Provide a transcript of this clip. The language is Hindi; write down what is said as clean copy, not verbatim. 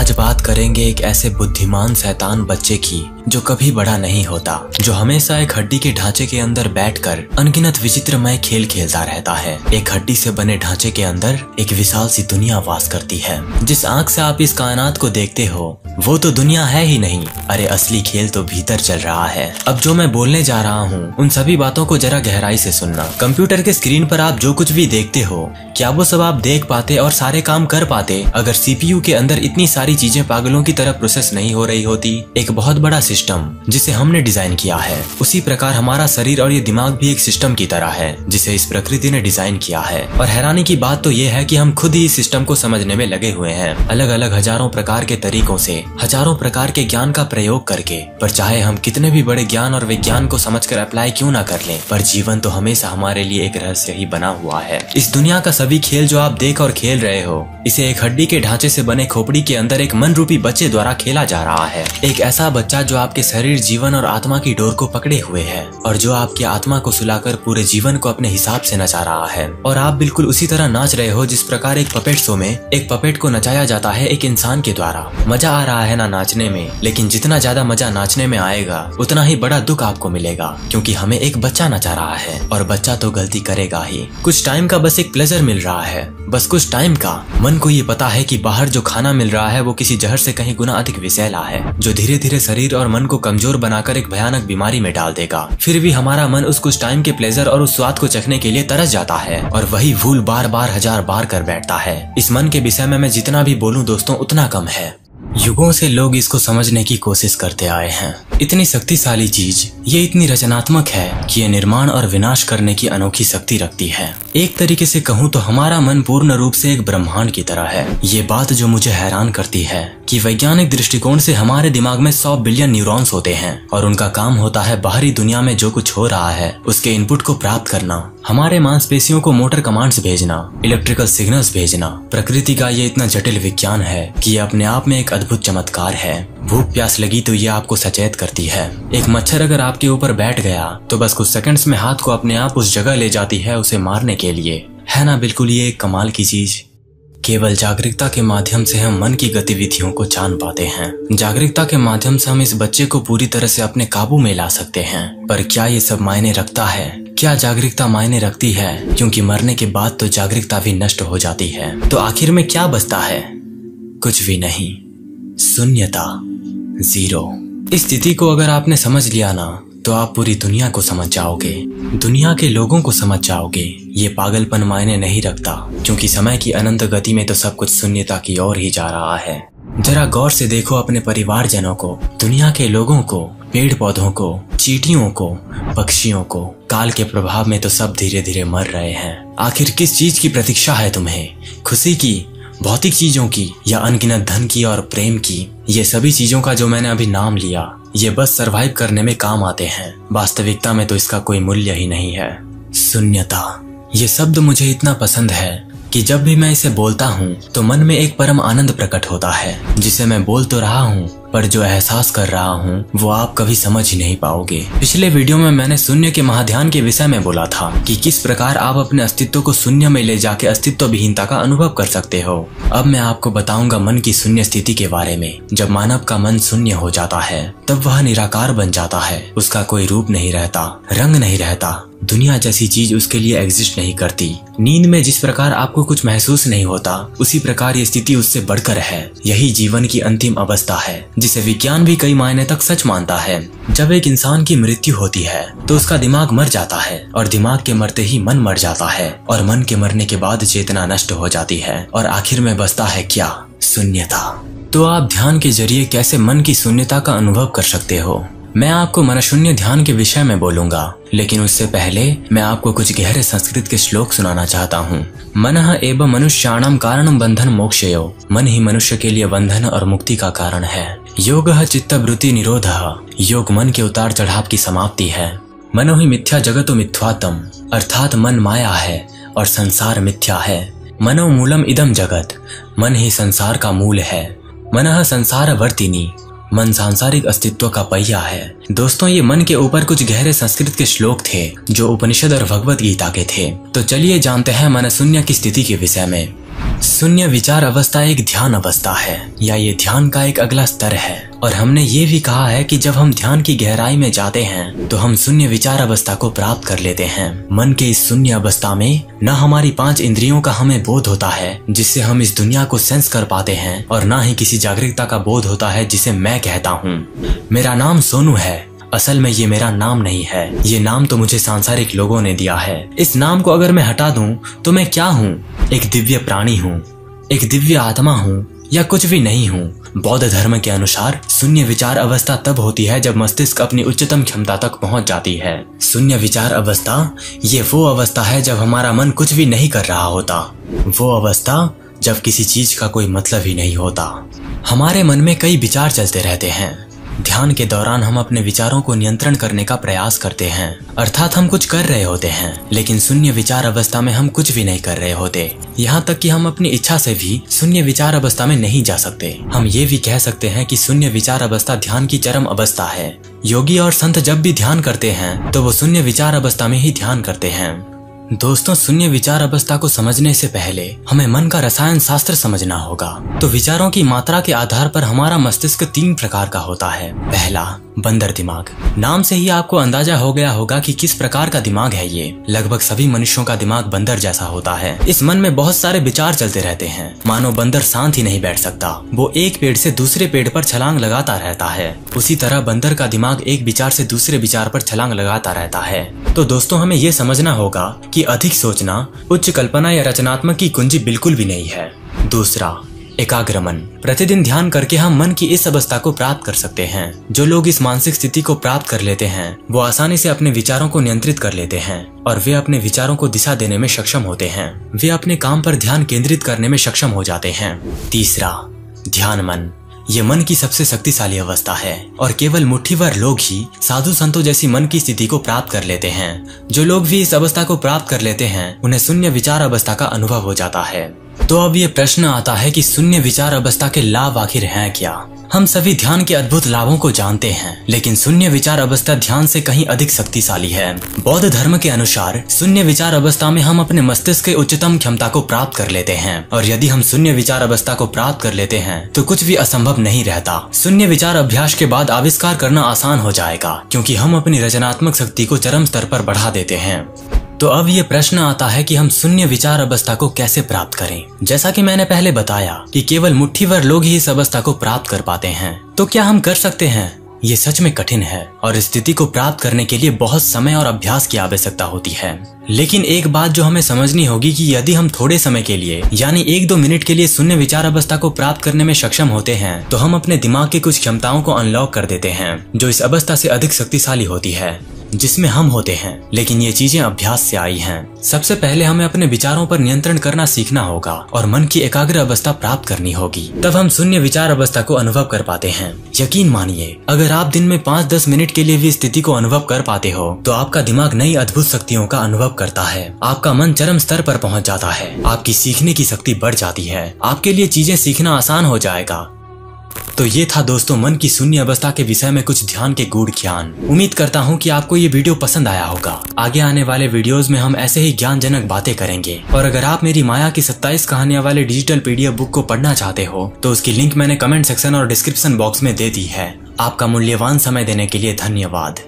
आज बात करेंगे एक ऐसे बुद्धिमान शैतान बच्चे की जो कभी बड़ा नहीं होता, जो हमेशा एक हड्डी के ढांचे के अंदर बैठकर अनगिनत विचित्रमय खेल खेलता रहता है। एक हड्डी से बने ढांचे के अंदर एक विशाल सी दुनिया वास करती है। जिस आंख से आप इस कायनात को देखते हो वो तो दुनिया है ही नहीं, अरे असली खेल तो भीतर चल रहा है। अब जो मैं बोलने जा रहा हूँ उन सभी बातों को जरा गहराई से सुनना। कंप्यूटर के स्क्रीन पर आप जो कुछ भी देखते हो, क्या वो सब आप देख पाते और सारे काम कर पाते अगर सीपीयू के अंदर इतनी सारी चीजें पागलों की तरह प्रोसेस नहीं हो रही होती? एक बहुत बड़ा सिस्टम जिसे हमने डिजाइन किया है, उसी प्रकार हमारा शरीर और ये दिमाग भी एक सिस्टम की तरह है जिसे इस प्रकृति ने डिजाइन किया है। और हैरानी की बात तो ये है कि हम खुद ही इस सिस्टम को समझने में लगे हुए हैं, अलग अलग हजारों प्रकार के तरीकों से, हजारों प्रकार के ज्ञान का प्रयोग करके। पर चाहे हम कितने भी बड़े ज्ञान और विज्ञान को समझकर अप्लाई क्यों ना कर लें, पर जीवन तो हमेशा हमारे लिए एक रहस्य ही बना हुआ है। इस दुनिया का सभी खेल जो आप देख और खेल रहे हो, इसे एक हड्डी के ढांचे से बने खोपड़ी के अंदर एक मन रूपी बच्चे द्वारा खेला जा रहा है। एक ऐसा बच्चा जो आपके शरीर, जीवन और आत्मा की डोर को पकड़े हुए है और जो आपकी आत्मा को सुलाकर पूरे जीवन को अपने हिसाब से नचा रहा है। और आप बिल्कुल उसी तरह नाच रहे हो जिस प्रकार एक पपेट शो में एक पपेट को नचाया जाता है एक इंसान के द्वारा। मजा आ रहा है ना नाचने में, लेकिन जितना ज्यादा मजा नाचने में आएगा उतना ही बड़ा दुख आपको मिलेगा, क्योंकि हमें एक बच्चा नचा रहा है और बच्चा तो गलती करेगा ही। कुछ टाइम का बस एक प्लेजर मिल रहा है, बस कुछ टाइम का। मन को ये पता है कि बाहर जो खाना मिल रहा है वो किसी जहर से कहीं गुना अधिक विषैला है, जो धीरे धीरे शरीर और मन को कमजोर बनाकर एक भयानक बीमारी में डाल देगा। फिर भी हमारा मन उस कुछ टाइम के प्लेजर और उस स्वाद को चखने के लिए तरस जाता है और वही भूल बार बार हजार बार कर बैठता है। इस मन के विषय में मैं जितना भी बोलूं दोस्तों उतना कम है। युगों से लोग इसको समझने की कोशिश करते आए हैं। इतनी शक्तिशाली चीज, ये इतनी रचनात्मक है कि ये निर्माण और विनाश करने की अनोखी शक्ति रखती है। एक तरीके से कहूँ तो हमारा मन पूर्ण रूप से एक ब्रह्मांड की तरह है। ये बात जो मुझे हैरान करती है कि वैज्ञानिक दृष्टिकोण से हमारे दिमाग में 100 बिलियन न्यूरॉन्स होते हैं और उनका काम होता है बाहरी दुनिया में जो कुछ हो रहा है उसके इनपुट को प्राप्त करना, हमारे मांसपेशियों को मोटर कमांड्स भेजना, इलेक्ट्रिकल सिग्नल्स भेजना। प्रकृति का ये इतना जटिल विज्ञान है कि ये अपने आप में एक अद्भुत चमत्कार है। भूख प्यास लगी तो ये आपको सचेत करती है। एक मच्छर अगर आपके ऊपर बैठ गया तो बस कुछ सेकंड्स में हाथ को अपने आप उस जगह ले जाती है उसे मारने के लिए। है ना बिल्कुल ये एक कमाल की चीज। केवल जागरूकता के माध्यम से हम मन की गतिविधियों को जान पाते हैं। जागरूकता के माध्यम से हम इस बच्चे को पूरी तरह से अपने काबू में ला सकते हैं। पर क्या ये सब मायने रखता है? क्या जागरूकता मायने रखती है? क्योंकि मरने के बाद तो जागरूकता भी नष्ट हो जाती है। तो आखिर में क्या बचता है? कुछ भी नहीं, शून्यता, जीरो। इस स्थिति को अगर आपने समझ लिया ना तो आप पूरी दुनिया को समझ जाओगे, दुनिया के लोगों को समझ जाओगे। ये पागलपन मायने नहीं रखता, क्योंकि समय की अनंत गति में तो सब कुछ शून्यता की ओर ही जा रहा है। जरा गौर से देखो अपने परिवारजनों को, दुनिया के लोगों को, पेड़ पौधों को, चींटियों को, पक्षियों को। काल के प्रभाव में तो सब धीरे धीरे मर रहे हैं। आखिर किस चीज की प्रतीक्षा है तुम्हें? खुशी की, भौतिक चीजों की, या अनगिनत धन की और प्रेम की? ये सभी चीजों का जो मैंने अभी नाम लिया ये बस सरवाइव करने में काम आते हैं। वास्तविकता में तो इसका कोई मूल्य ही नहीं है। शून्यता, ये शब्द मुझे इतना पसंद है कि जब भी मैं इसे बोलता हूँ तो मन में एक परम आनंद प्रकट होता है, जिसे मैं बोल तो रहा हूँ पर जो एहसास कर रहा हूँ वो आप कभी समझ ही नहीं पाओगे। पिछले वीडियो में मैंने शून्य के महाध्यान के विषय में बोला था कि किस प्रकार आप अपने अस्तित्व को शून्य में ले जाके अस्तित्व विहीनता का अनुभव कर सकते हो। अब मैं आपको बताऊंगा मन की शून्य स्थिति के बारे में। जब मानव का मन शून्य हो जाता है तब वह निराकार बन जाता है। उसका कोई रूप नहीं रहता, रंग नहीं रहता, दुनिया जैसी चीज उसके लिए एग्जिस्ट नहीं करती। नींद में जिस प्रकार आपको कुछ महसूस नहीं होता उसी प्रकार ये स्थिति उससे बढ़कर है। यही जीवन की अंतिम अवस्था है जिसे विज्ञान भी कई मायने तक सच मानता है। जब एक इंसान की मृत्यु होती है तो उसका दिमाग मर जाता है और दिमाग के मरते ही मन मर जाता है और मन के मरने के बाद चेतना नष्ट हो जाती है और आखिर में बचता है क्या? शून्यता। तो आप ध्यान के जरिए कैसे मन की शून्यता का अनुभव कर सकते हो? मैं आपको मनशून्य ध्यान के विषय में बोलूंगा, लेकिन उससे पहले मैं आपको कुछ गहरे संस्कृत के श्लोक सुनाना चाहता हूँ। मनः एव मनुष्याणां कारणं बंधन मोक्षयो। मन ही मनुष्य के लिए बंधन और मुक्ति का कारण है। योगः चित्तवृत्ति निरोधः। योग मन के उतार चढ़ाव की समाप्ति है। मनो ही मिथ्या जगतो मिथ्यात्म, अर्थात मन माया है और संसार मिथ्या है। मनो मूलम इदम जगत। मन ही संसार का मूल है। मनः संसार वर्तिनी। मन सांसारिक अस्तित्व का पहिया है। दोस्तों ये मन के ऊपर कुछ गहरे संस्कृत के श्लोक थे जो उपनिषद और भगवत गीता के थे। तो चलिए जानते हैं मनशून्य की स्थिति के विषय में। शून्य विचार अवस्था एक ध्यान अवस्था है या ये ध्यान का एक अगला स्तर है। और हमने ये भी कहा है कि जब हम ध्यान की गहराई में जाते हैं तो हम शून्य विचार अवस्था को प्राप्त कर लेते हैं। मन के इस शून्य अवस्था में न हमारी 5 इंद्रियों का हमें बोध होता है जिससे हम इस दुनिया को सेंस कर पाते हैं, और न ही किसी जागरूकता का बोध होता है जिसे मैं कहता हूँ। मेरा नाम सोनू है। असल में ये मेरा नाम नहीं है, ये नाम तो मुझे सांसारिक लोगों ने दिया है। इस नाम को अगर मैं हटा दूं तो मैं क्या हूँ? एक दिव्य प्राणी हूँ, एक दिव्य आत्मा हूँ, या कुछ भी नहीं हूँ। बौद्ध धर्म के अनुसार शून्य विचार अवस्था तब होती है जब मस्तिष्क अपनी उच्चतम क्षमता तक पहुँच जाती है। शून्य विचार अवस्था ये वो अवस्था है जब हमारा मन कुछ भी नहीं कर रहा होता, वो अवस्था जब किसी चीज का कोई मतलब ही नहीं होता। हमारे मन में कई विचार चलते रहते हैं। ध्यान के दौरान हम अपने विचारों को नियंत्रण करने का प्रयास करते हैं, अर्थात हम कुछ कर रहे होते हैं, लेकिन शून्य विचार अवस्था में हम कुछ भी नहीं कर रहे होते। यहाँ तक कि हम अपनी इच्छा से भी शून्य विचार अवस्था में नहीं जा सकते। हम ये भी कह सकते हैं कि शून्य विचार अवस्था ध्यान की चरम अवस्था है। योगी और संत जब भी ध्यान करते हैं तो वो शून्य विचार अवस्था में ही ध्यान करते हैं। दोस्तों, शून्य विचार अवस्था को समझने से पहले हमें मन का रसायन शास्त्र समझना होगा। तो विचारों की मात्रा के आधार पर हमारा मस्तिष्क 3 प्रकार का होता है। पहला, बंदर दिमाग। नाम से ही आपको अंदाजा हो गया होगा कि किस प्रकार का दिमाग है ये। लगभग सभी मनुष्यों का दिमाग बंदर जैसा होता है। इस मन में बहुत सारे विचार चलते रहते हैं, मानो बंदर शांत ही नहीं बैठ सकता। वो एक पेड़ से दूसरे पेड़ पर छलांग लगाता रहता है। उसी तरह बंदर का दिमाग एक विचार से दूसरे विचार पर छलांग लगाता रहता है। तो दोस्तों, हमें ये समझना होगा कि अधिक सोचना, उच्च कल्पना या रचनात्मक की कुंजी बिल्कुल भी नहीं है। दूसरा, एकाग्र मन। प्रतिदिन ध्यान करके हम मन की इस अवस्था को प्राप्त कर सकते हैं। जो लोग इस मानसिक स्थिति को प्राप्त कर लेते हैं वो आसानी से अपने विचारों को नियंत्रित कर लेते हैं और वे अपने विचारों को दिशा देने में सक्षम होते हैं। वे अपने काम पर ध्यान केंद्रित करने में सक्षम हो जाते हैं। तीसरा, ध्यान मन। ये मन की सबसे शक्तिशाली अवस्था है और केवल मुट्ठीभर लोग ही साधु संतों जैसी मन की स्थिति को प्राप्त कर लेते हैं। जो लोग भी इस अवस्था को प्राप्त कर लेते हैं उन्हें शून्य विचार अवस्था का अनुभव हो जाता है। तो अब ये प्रश्न आता है कि शून्य विचार अवस्था के लाभ आखिर हैं क्या? हम सभी ध्यान के अद्भुत लाभों को जानते हैं, लेकिन शून्य विचार अवस्था ध्यान से कहीं अधिक शक्तिशाली है। बौद्ध धर्म के अनुसार शून्य विचार अवस्था में हम अपने मस्तिष्क के उच्चतम क्षमता को प्राप्त कर लेते हैं, और यदि हम शून्य विचार अवस्था को प्राप्त कर लेते हैं तो कुछ भी असंभव नहीं रहता। शून्य विचार अभ्यास के बाद आविष्कार करना आसान हो जाएगा, क्योंकि हम अपनी रचनात्मक शक्ति को चरम स्तर पर बढ़ा देते हैं। तो अब ये प्रश्न आता है कि हम शून्य विचार अवस्था को कैसे प्राप्त करें। जैसा कि मैंने पहले बताया कि केवल मुट्ठीभर लोग ही इस अवस्था को प्राप्त कर पाते हैं। तो क्या हम कर सकते हैं? ये सच में कठिन है और इस स्थिति को प्राप्त करने के लिए बहुत समय और अभ्यास की आवश्यकता होती है। लेकिन एक बात जो हमें समझनी होगी कि यदि हम थोड़े समय के लिए यानी 1-2 मिनट के लिए शून्य विचार अवस्था को प्राप्त करने में सक्षम होते हैं तो हम अपने दिमाग की कुछ क्षमताओं को अनलॉक कर देते हैं जो इस अवस्था से अधिक शक्तिशाली होती है जिसमें हम होते हैं। लेकिन ये चीजें अभ्यास से आई हैं। सबसे पहले हमें अपने विचारों पर नियंत्रण करना सीखना होगा और मन की एकाग्र अवस्था प्राप्त करनी होगी। तब हम शून्य विचार अवस्था को अनुभव कर पाते हैं। यकीन मानिए, अगर आप दिन में 5-10 मिनट के लिए भी स्थिति को अनुभव कर पाते हो तो आपका दिमाग नई अद्भुत शक्तियों का अनुभव करता है। आपका मन चरम स्तर पर पहुंच जाता है। आपकी सीखने की शक्ति बढ़ जाती है। आपके लिए चीजें सीखना आसान हो जाएगा। तो ये था दोस्तों मन की शून्य अवस्था के विषय में कुछ ध्यान के गूढ़ ज्ञान। उम्मीद करता हूँ कि आपको ये वीडियो पसंद आया होगा। आगे आने वाले वीडियोस में हम ऐसे ही ज्ञानजनक बातें करेंगे। और अगर आप मेरी माया की 27 कहानियां वाले डिजिटल PDF बुक को पढ़ना चाहते हो तो उसकी लिंक मैंने कमेंट सेक्शन और डिस्क्रिप्शन बॉक्स में दे दी है। आपका मूल्यवान समय देने के लिए धन्यवाद।